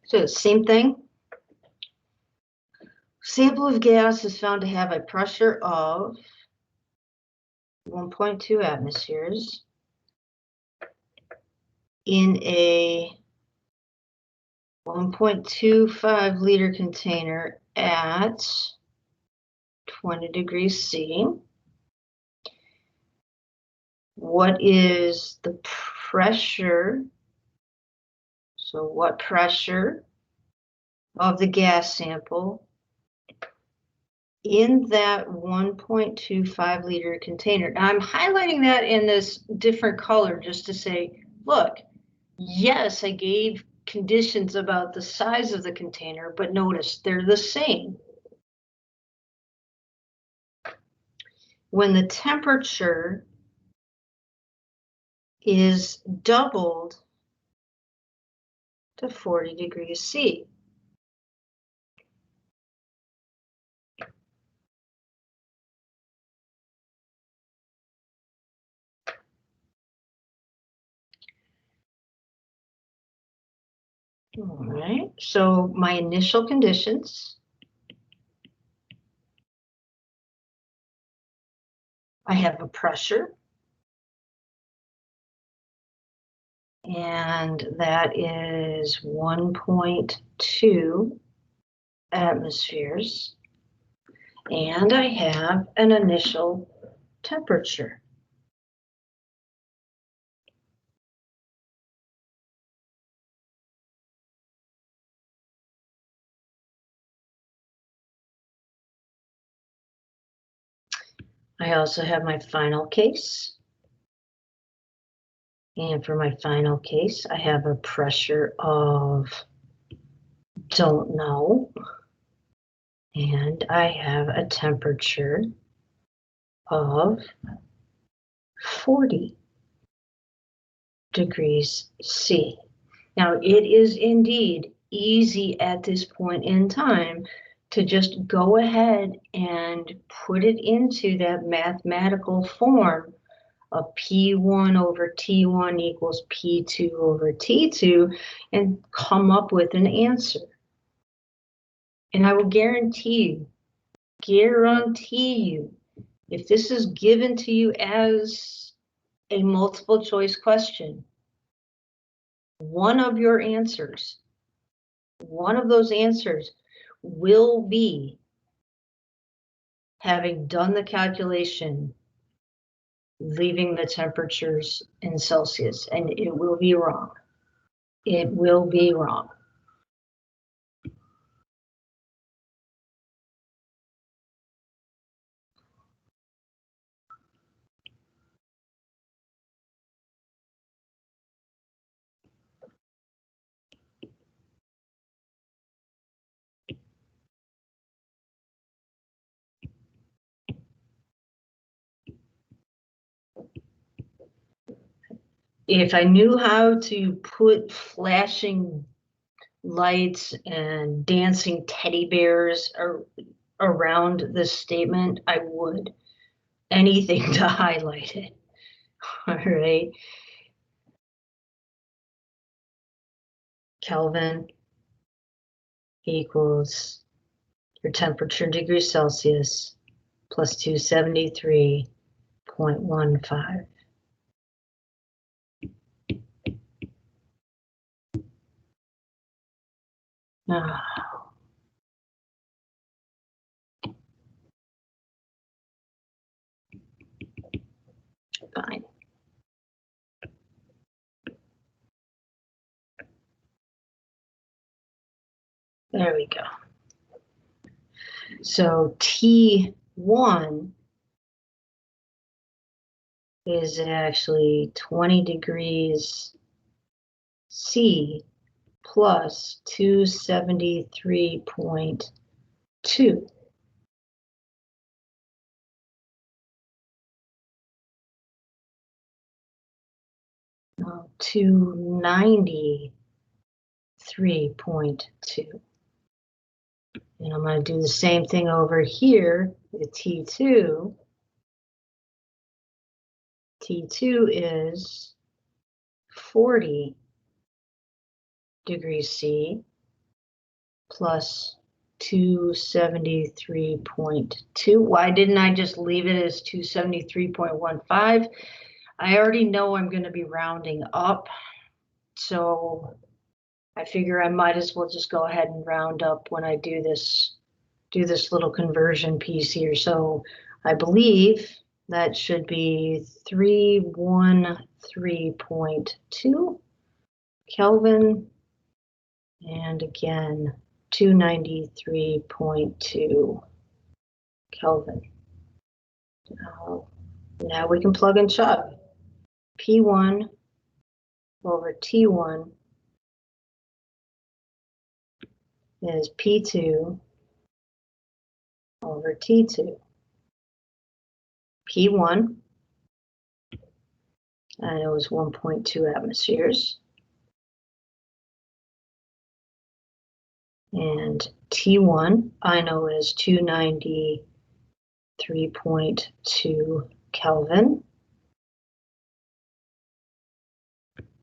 So same thing. Sample of gas is found to have a pressure of 1.2 atmospheres in a 1.25 liter container at 20 degrees C. What is the pressure? So what pressure of the gas sample in that 1.25 liter container? Now I'm highlighting that in this different color just to say, look, yes, I gave conditions about the size of the container, but notice they're the same. When the temperature is doubled to 40 degrees C. All right, so my initial conditions. I have a pressure. And that is 1.2 atmospheres. And I have an initial temperature. I also have my final case. And for my final case, I have a pressure of don't know. And I have a temperature of 40 degrees C. Now, it is indeed easy at this point in time to just go ahead and put it into that mathematical form of P1 over T1 equals P2 over T2 and come up with an answer. And I will guarantee you, if this is given to you as a multiple choice question, one of your answers, one of those answers will be having done the calculation, leaving the temperatures in Celsius, and it will be wrong. It will be wrong. If I knew how to put flashing lights and dancing teddy bears around this statement, I would. Anything to highlight it. All right. Kelvin equals your temperature in degrees Celsius plus 273.15. Oh. Fine. There we go. So T1 is actually 20 degrees C plus 273.2. No, 293.2. And I'm going to do the same thing over here with T2. T2 is 40 degrees C plus 273.2. Why didn't I just leave it as 273.15? I already know I'm going to be rounding up, so I figure I might as well just go ahead and round up when I do this little conversion piece here. So I believe that should be 313.2 Kelvin, and again 293.2 Kelvin. Now we can plug and chug. P1 over T1 is P2 over T2. P1, and it was 1.2 atmospheres. And T1, I know is 293.2 Kelvin.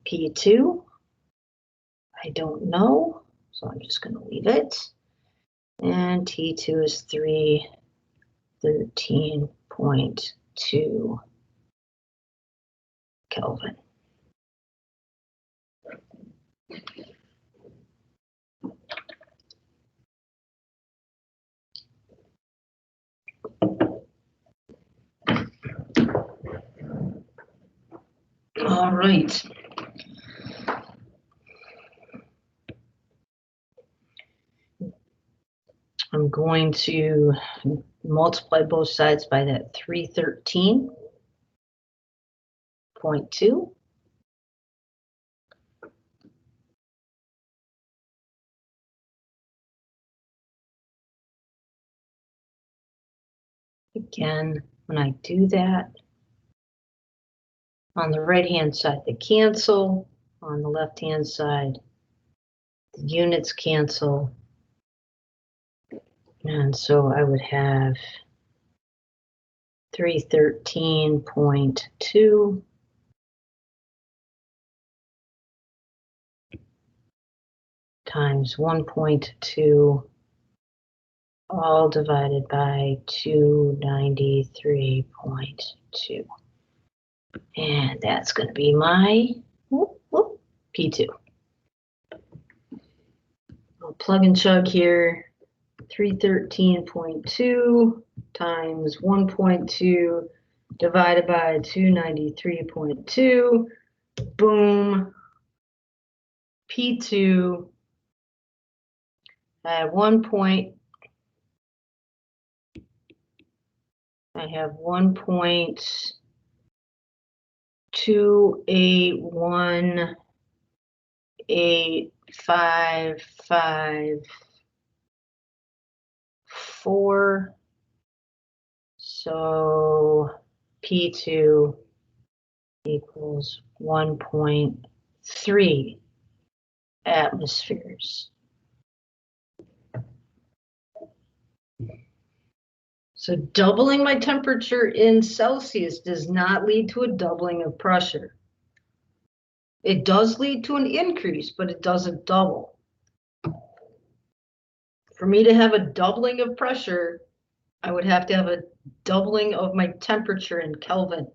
P2, I don't know, so I'm just going to leave it. And T2 is 313.2 Kelvin. All right. I'm going to multiply both sides by that 313.2. Again, when I do that, on the right-hand side, they cancel. On the left-hand side, the units cancel. And so I would have 313.2 times 1.2, all divided by 293.2. And that's going to be my P2. I'll plug and chug here. 313.2 times 1.2 divided by 293.2. Boom. P2 at 1 point. I have 1.2818554. So P2 equals 1.3 atmospheres. So doubling my temperature in Celsius does not lead to a doubling of pressure. It does lead to an increase, but it doesn't double. For me to have a doubling of pressure, I would have to have a doubling of my temperature in Kelvin.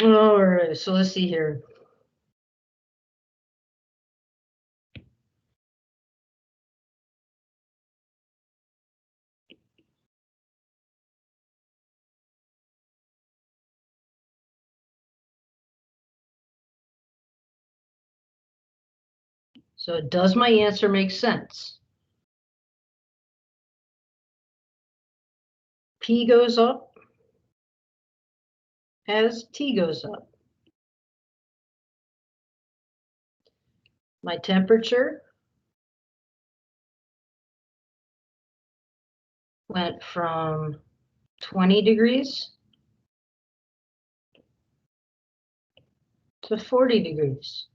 All right, so let's see here. So does my answer make sense? P goes up as T goes up. My temperature went from 20 degrees to 40 degrees.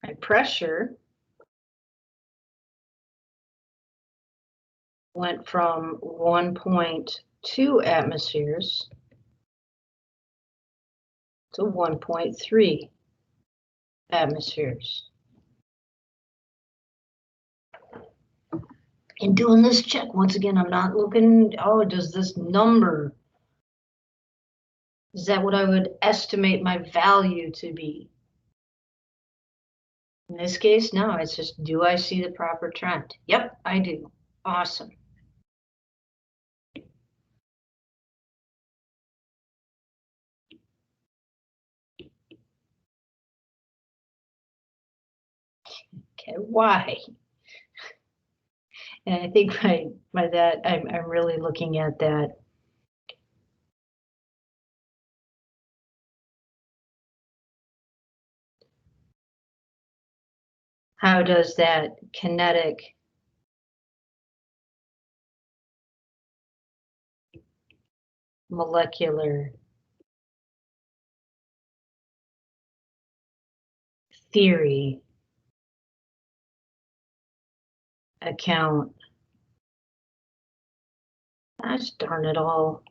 My pressure went from 1.2 atmospheres to 1.3 atmospheres. In doing this check, once again, I'm not looking, oh, does this number, is that what I would estimate my value to be? In this case, no, it's just, do I see the proper trend? Yep, I do. Awesome. Okay, why? And I think by that, I'm really looking at that. How does that kinetic molecular theory account? Gosh darn it all.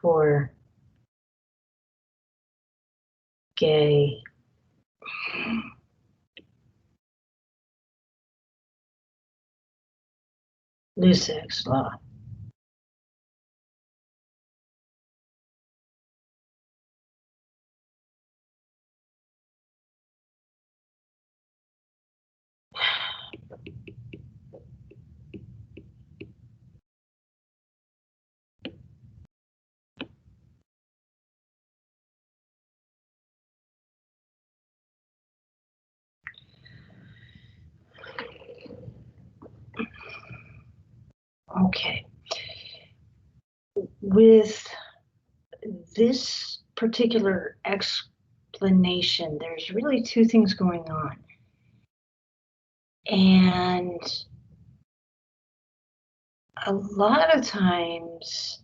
For gay Lusak's law. Okay. With this particular explanation, there's really two things going on. And a lot of times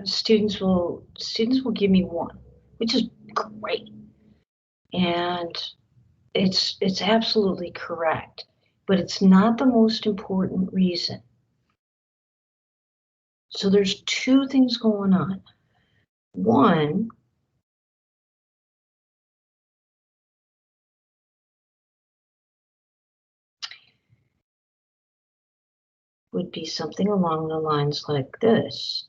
students will give me one, which is great. And it's absolutely correct, but it's not the most important reason. So there's two things going on. One, would be something along the lines like this.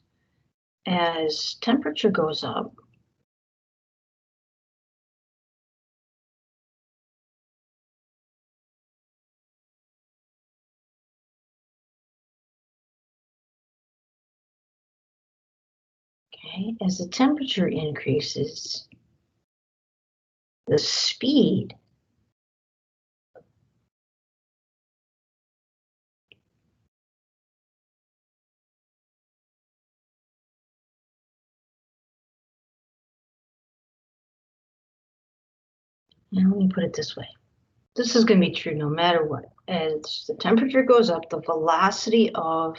As temperature goes up, okay, as the temperature increases, the speed now let me put it this way. This is going to be true no matter what. As the temperature goes up, the velocity of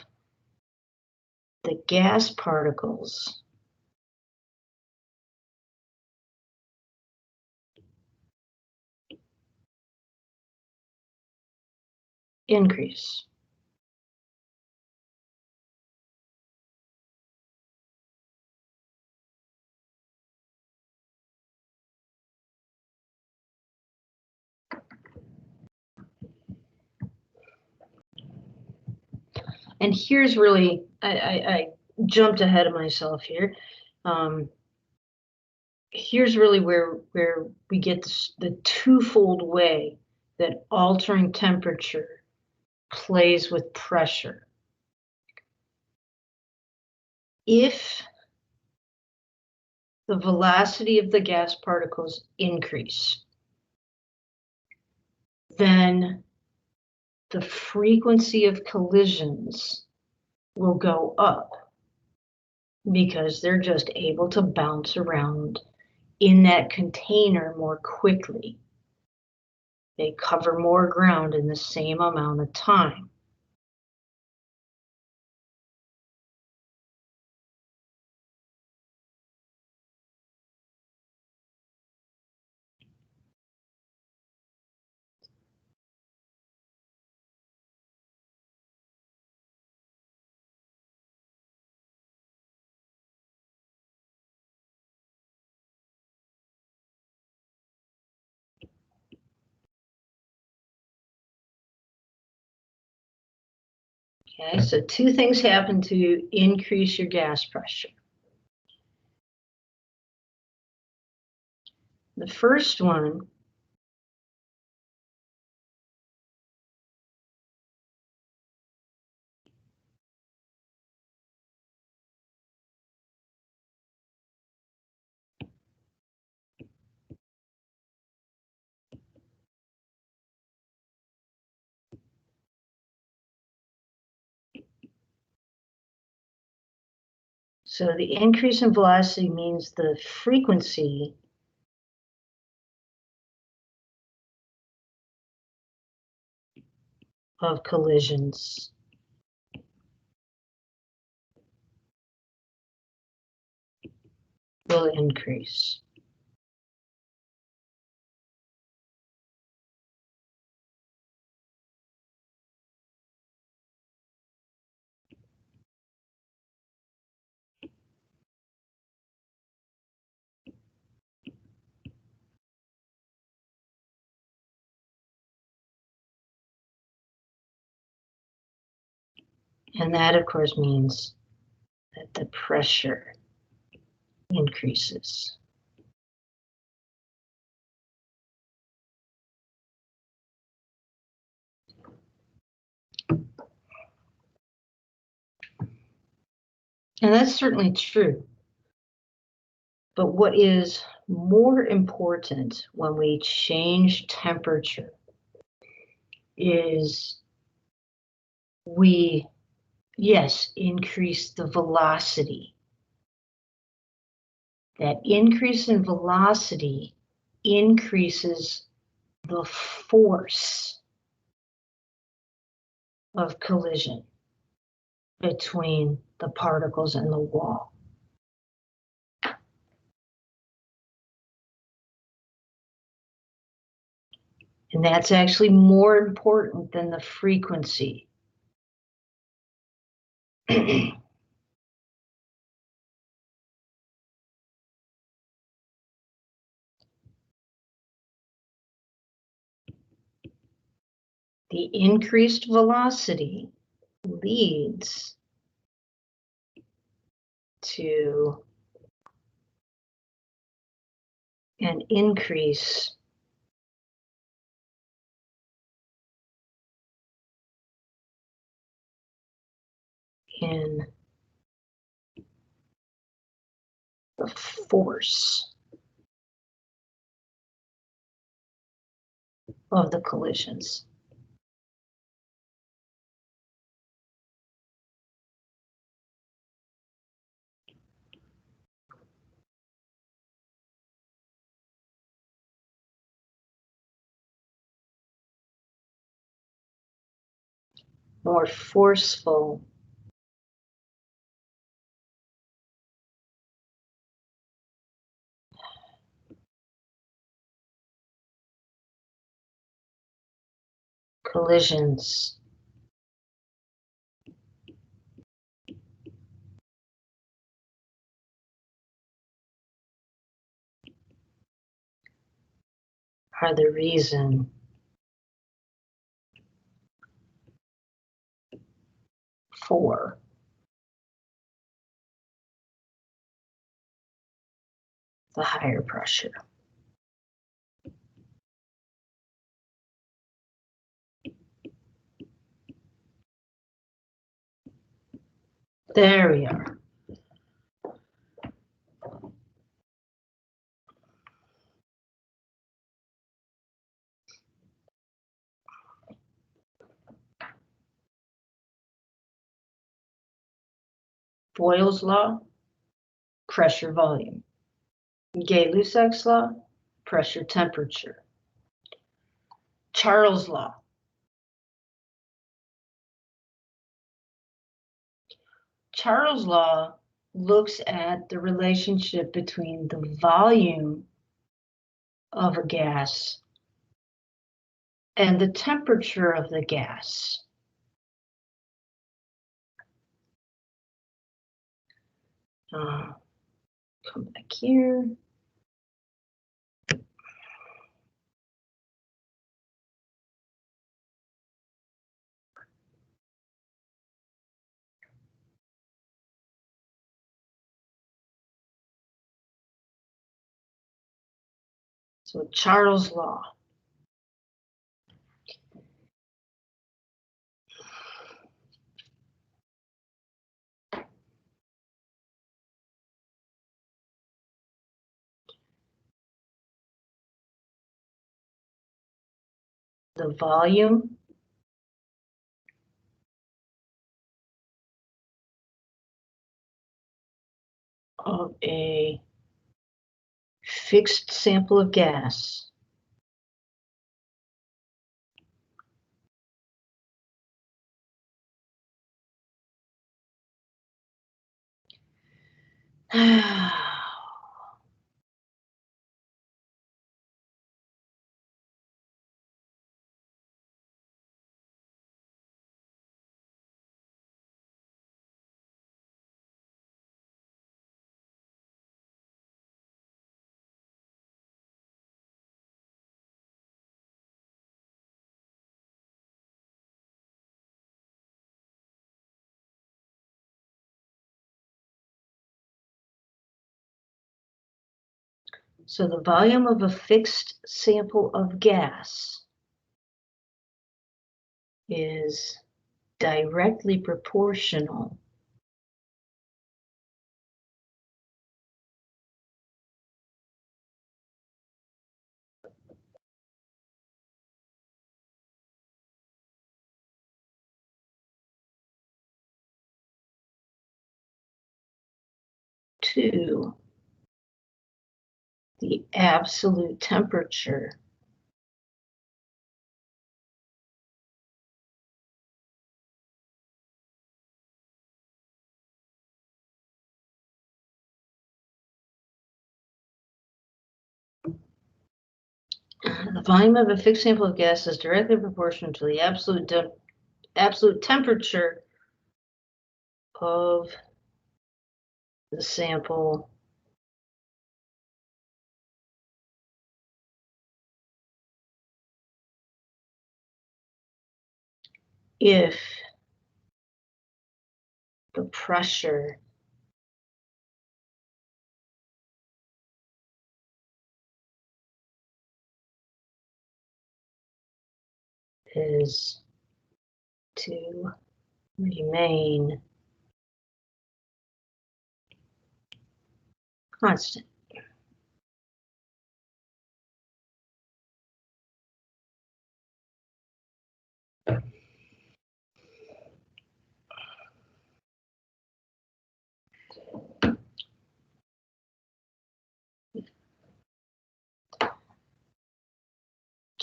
the gas particles increase. And here's really, I jumped ahead of myself here. Here's really where we get the twofold way that altering temperature plays with pressure. If the velocity of the gas particles increase, then the frequency of collisions will go up because they're just able to bounce around in that container more quickly. They cover more ground in the same amount of time. Okay, so two things happen to increase your gas pressure. The first one so the increase in velocity means the frequency of collisions will increase. And that, of course, means that the pressure increases. And that's certainly true. But what is more important when we change temperature is we, yes, increase the velocity. That increase in velocity increases the force of collision between the particles and the wall. And that's actually more important than the frequency. The increased velocity leads to an increase in the force of the collisions. More forceful collisions are the reason for the higher pressure. There we are. Boyle's law, pressure volume. Gay-Lussac's law, pressure temperature. Charles' law. Charles' law looks at the relationship between the volume of a gas and the temperature of the gas. Come back here. So Charles' law. The volume of a fixed sample of gas So the volume of a fixed sample of gas is directly proportional to the absolute temperature the volume of a fixed sample of gas is directly proportional to the absolute temperature of the sample if the pressure is to remain constant.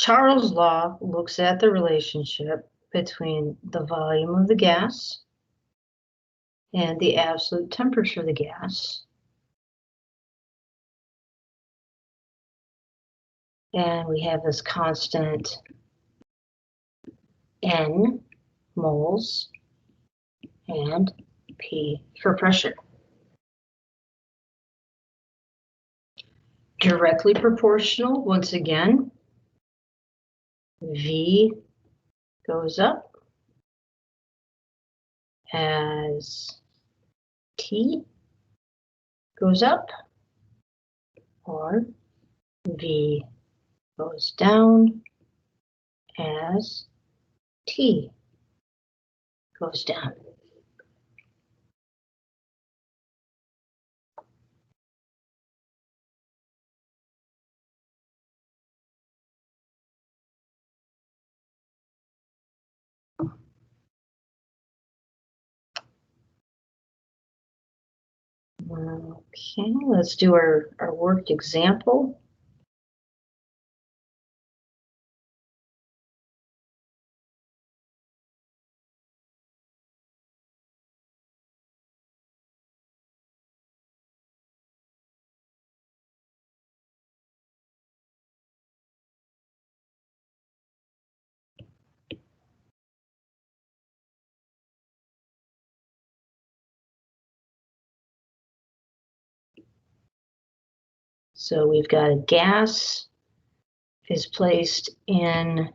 Charles' law looks at the relationship between the volume of the gas and the absolute temperature of the gas. And we have this constant N moles and P for pressure. Directly proportional, once again, V goes up as T goes up, or V goes down as T goes down. Okay, let's do our worked example. So we've got a gas is placed in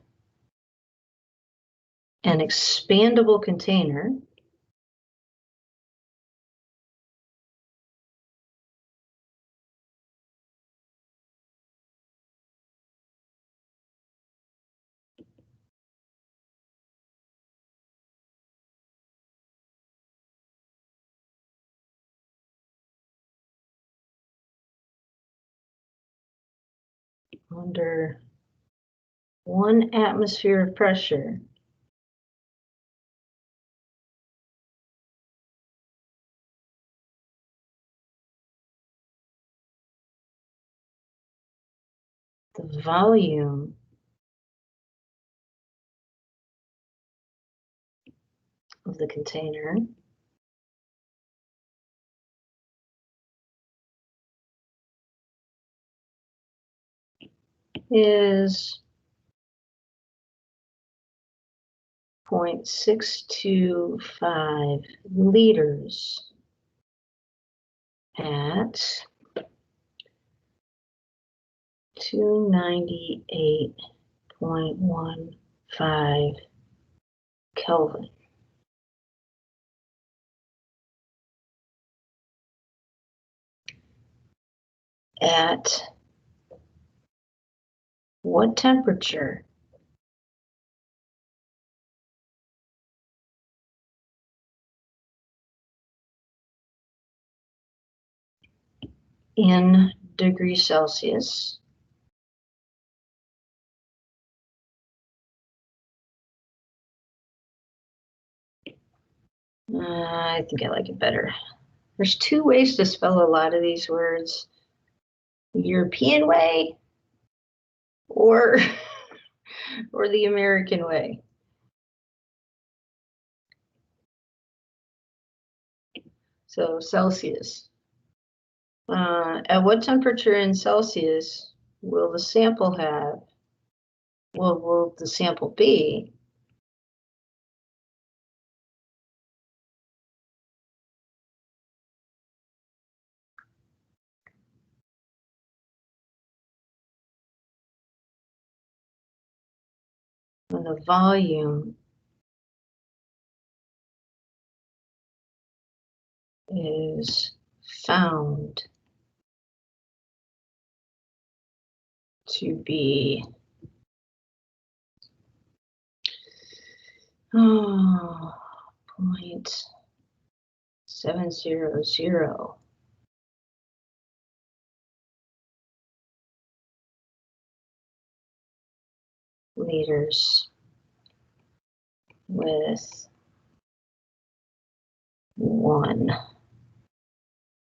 an expandable container. under 1 atmosphere of pressure, the volume of the container is 0.625 liters at 298.15 Kelvin. At what temperature in degrees Celsius I think I like it better. There's 2 ways to spell a lot of these words. The European way or the American way. So Celsius. At what temperature in Celsius will the sample have? Well, will the sample be? When the volume is found to be 0.700 liters with 1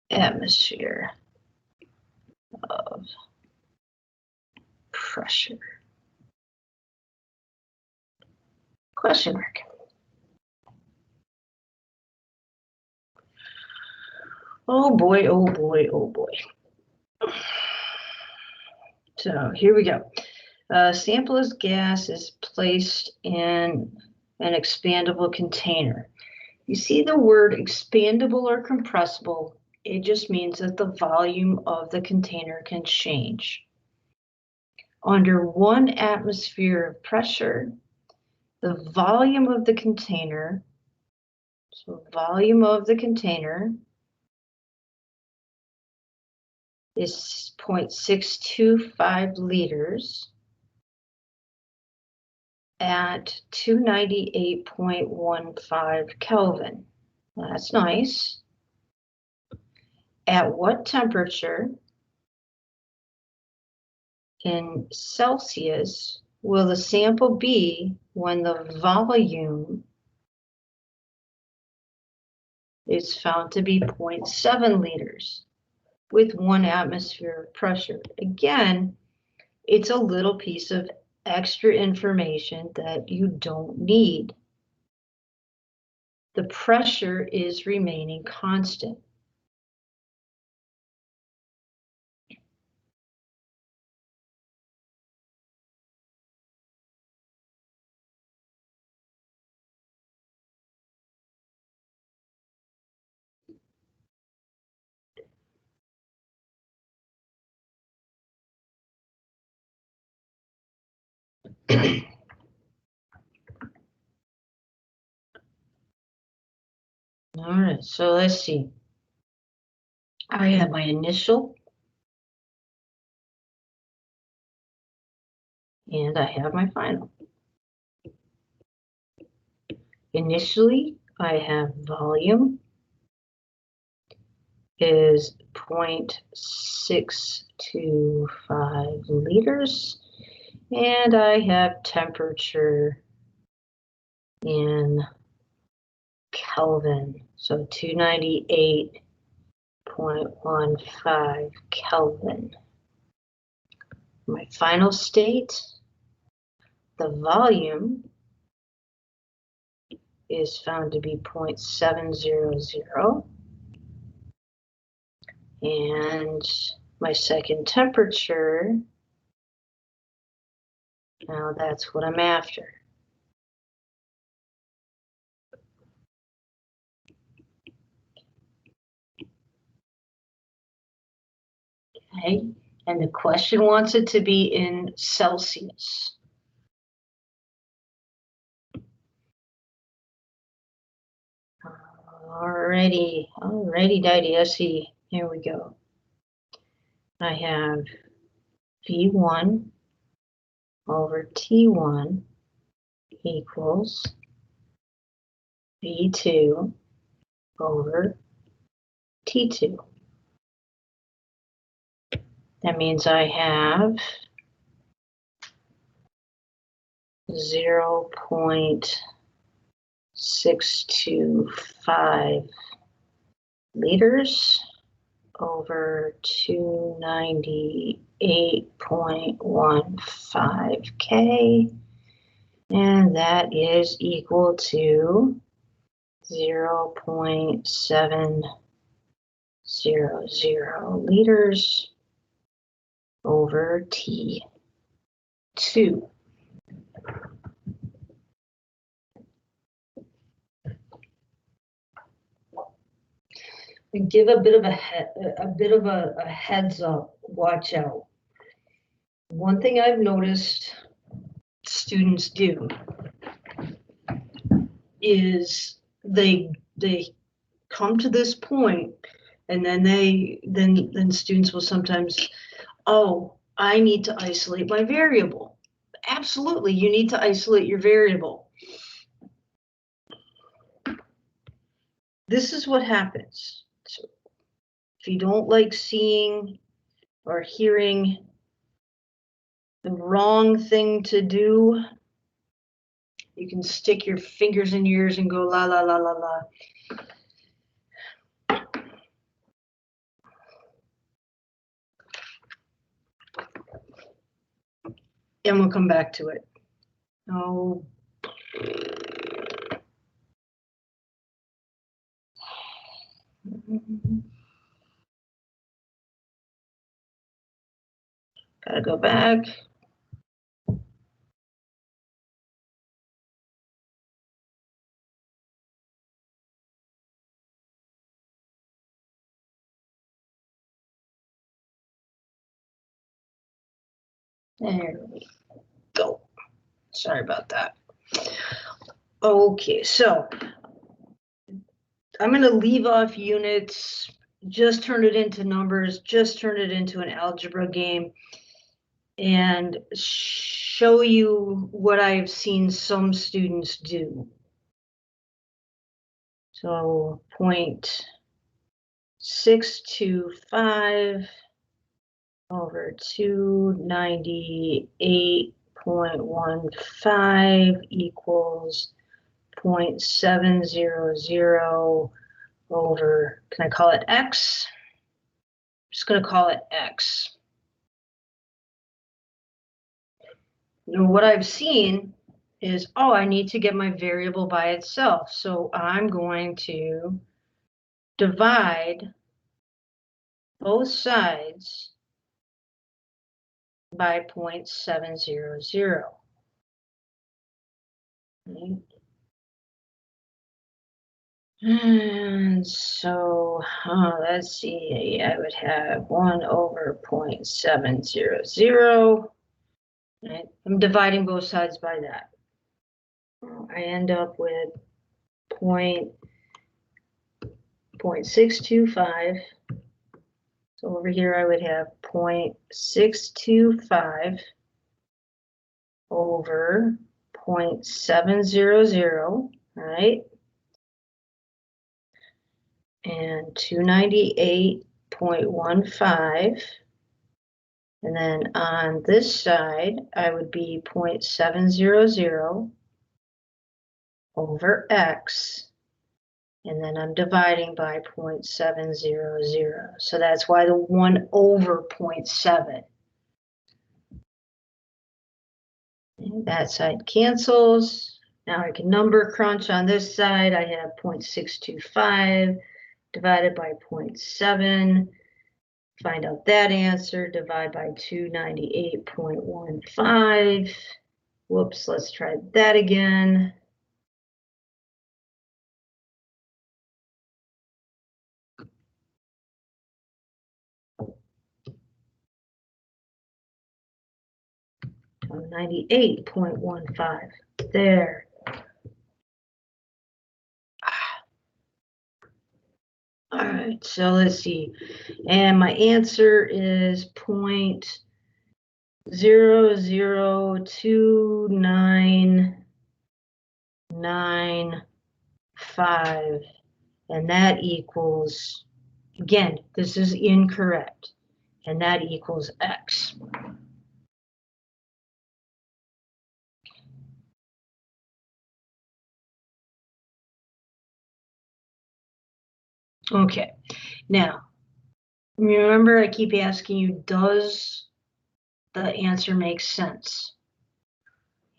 atmosphere of pressure. Question mark. Oh boy, oh boy, oh boy. So here we go. Sample as gas is placed in an expandable container. You see the word expandable or compressible, it just means that the volume of the container can change. Under 1 atmosphere of pressure, the volume of the container, so volume of the container is 0.625 liters at 298.15 Kelvin. That's nice. At what temperature in Celsius will the sample be when the volume is found to be 0.7 liters with 1 atmosphere of pressure? Again, it's a little piece of extra information that you don't need. The pressure is remaining constant. All right, so let's see. I have my initial and I have my final. Initially, I have volume is 0.625 liters. And I have temperature in Kelvin, so 298.15 Kelvin. My final state, the volume is found to be 0.700. And my second temperature, now that's what I'm after. Okay, and the question wants it to be in Celsius. Alrighty, Daddy, let's see. Here we go. I have V1 over T1 equals V2 over T2. That means I have 0.625 liters over 298.15 K, and that is equal to 0.700 liters over T2. And give a bit of a heads up, watch out. One thing I've noticed students do is they come to this point, and then students will sometimes, oh, I need to isolate my variable. Absolutely, you need to isolate your variable. This is what happens. So if you don't like seeing or hearing the wrong thing to do, you can stick your fingers in your ears and go la la la la la. And we'll come back to it. Oh. Gotta go back. There we go. Sorry about that. Okay, so I'm going to leave off units, just turn it into numbers, just turn it into an algebra game, and show you what I've seen some students do. So 0.625 over 298.15 equals 0.700 over, can I call it X? I'm just going to call it X. Now, what I've seen is, oh, I need to get my variable by itself. So I'm going to divide both sides by 0.700. Right? And so let's see, I would have 1 over 0.700. Right? I'm dividing both sides by that. I end up with 0.625. So over here I would have 0.625 over 0.700, right? and 298.15. And then on this side, I would be 0.700 over x. And then I'm dividing by 0.700. So that's why the 1 over 0.7. And that side cancels. Now I can number crunch on this side. I have 0.625 divided by 0.7. Find out that answer, divide by 298.15. Whoops, let's try that again. Oh, 98.15. There. All right, so let's see. And my answer is 0.002995. And that equals, again, this is incorrect. And that equals x. Okay, now, remember I keep asking you, does the answer make sense?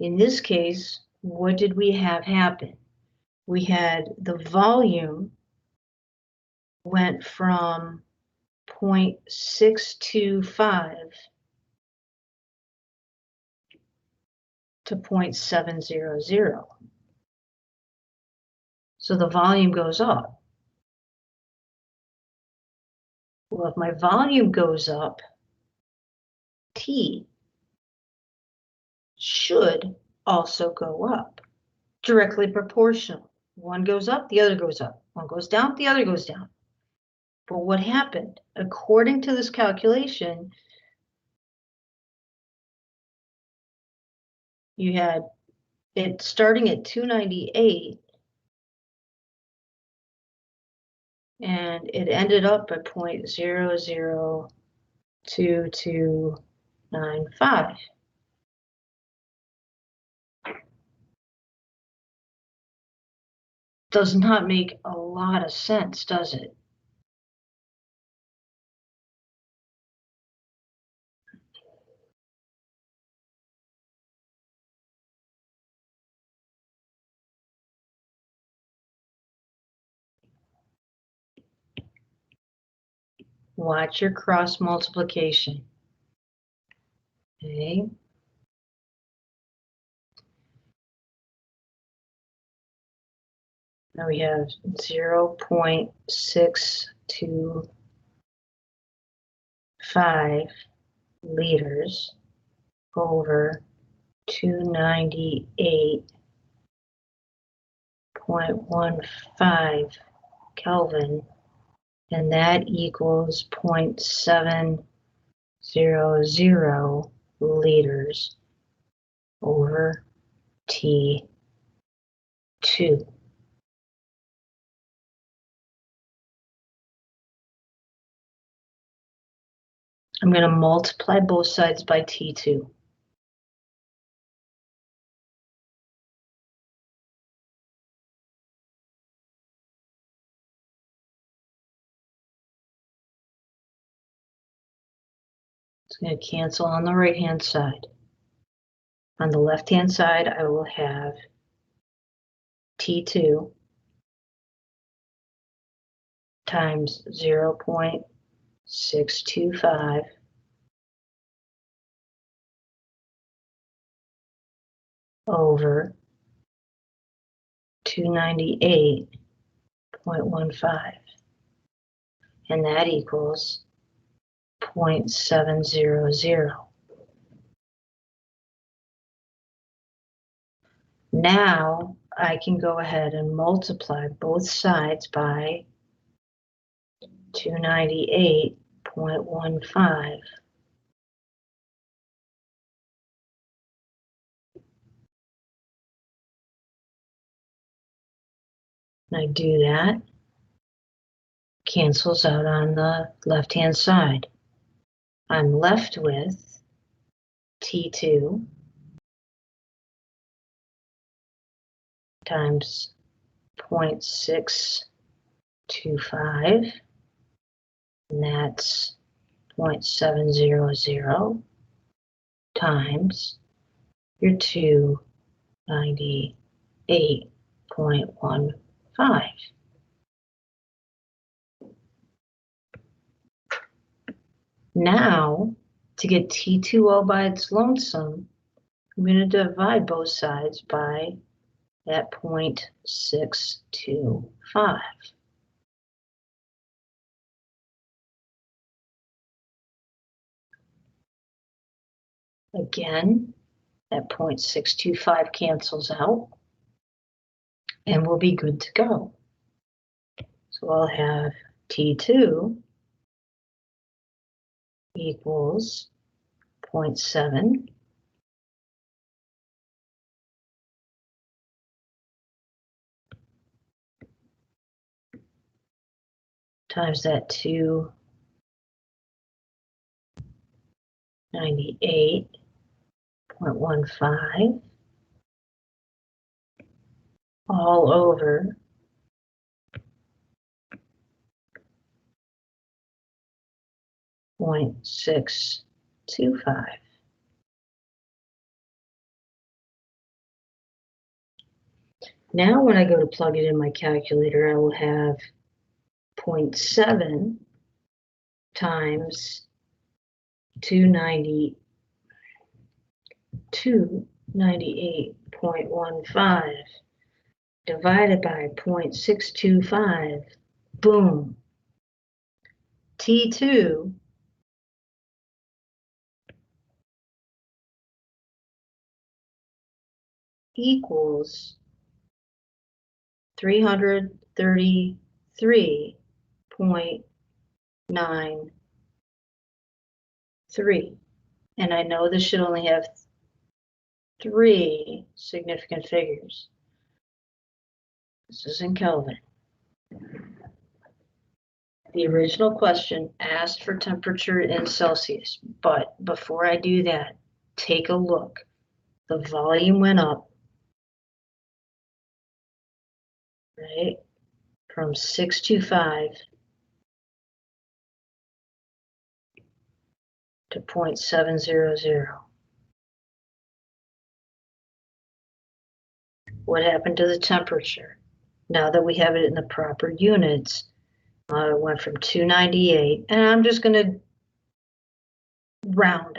In this case, what did we have happen? We had the volume went from 0.625 to 0.700. So the volume goes up. Well, if my volume goes up, T should also go up, directly proportional. One goes up, the other goes up. One goes down, the other goes down. But what happened? According to this calculation, you had it starting at 298, and it ended up at 0.002295. Does not make a lot of sense, does it? Watch your cross multiplication. Okay. Now we have 0.625 liters over 298.15 Kelvin, and that equals 0.700 liters over T2. I'm going to multiply both sides by T2. It's going to cancel on the right-hand side. On the left-hand side, I will have T2 times 0.625 over 298.15. And that equals 0.700. Now I can go ahead and multiply both sides by 298.15. And I do that, cancels out on the left-hand side. I'm left with T2 times 0.625, and that's 0.700 times your 298.15. Now, to get T2 all by its lonesome, I'm going to divide both sides by that 0.625. Again, that 0.625 cancels out, and we'll be good to go. So I'll have T2 equals 0.7 times that 298.15 all over 0.625. Now when I go to plug it in my calculator, I will have 0.7 times 298.15 divided by 0.625. Boom. T2 equals 333.93. And I know this should only have 3 significant figures. This is in Kelvin. The original question asked for temperature in Celsius, but before I do that, take a look. The volume went up, right, from 625 to 0.700. What happened to the temperature? Now that we have it in the proper units, it went from 298, and I'm just going to round.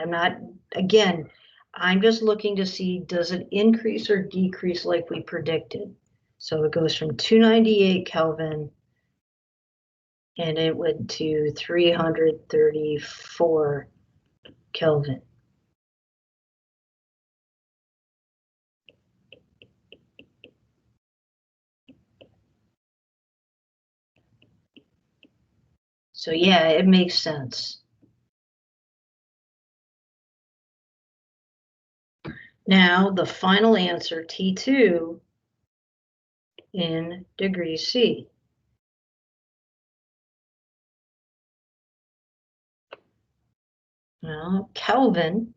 I'm just looking to see, does it increase or decrease like we predicted? So it goes from 298 Kelvin, and it went to 334 Kelvin. So yeah, it makes sense. Now the final answer, T2 in degrees C. Now Kelvin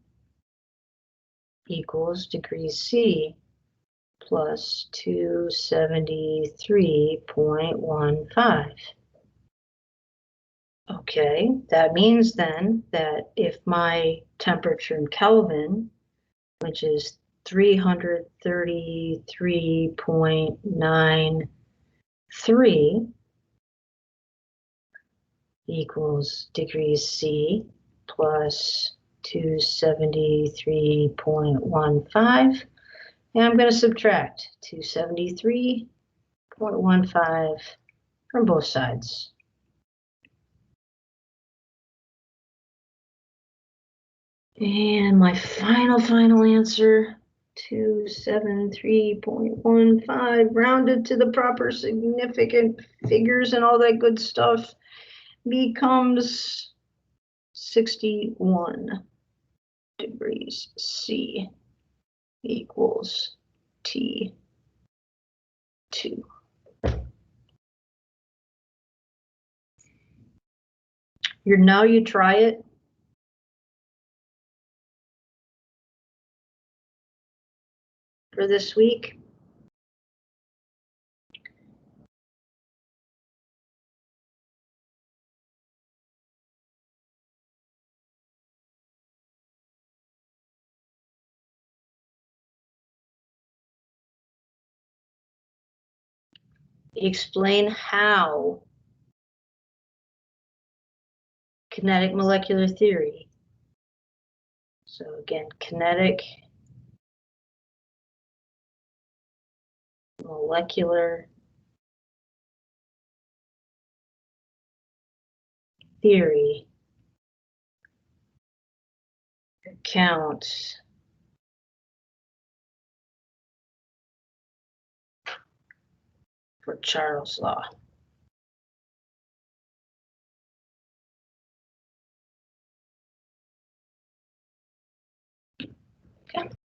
equals degrees C plus 273.15. Okay, that means then that if my temperature in Kelvin, which is 333.93 equals degrees C plus 273.15, and I'm going to subtract 273.15 from both sides. And my final answer, 273.15, rounded to the proper significant figures and all that good stuff, becomes 61 degrees C equals T2. Now you try it. For this week. Explain how kinetic molecular theory. So again, kinetic molecular theory accounts for Charles' law. Okay.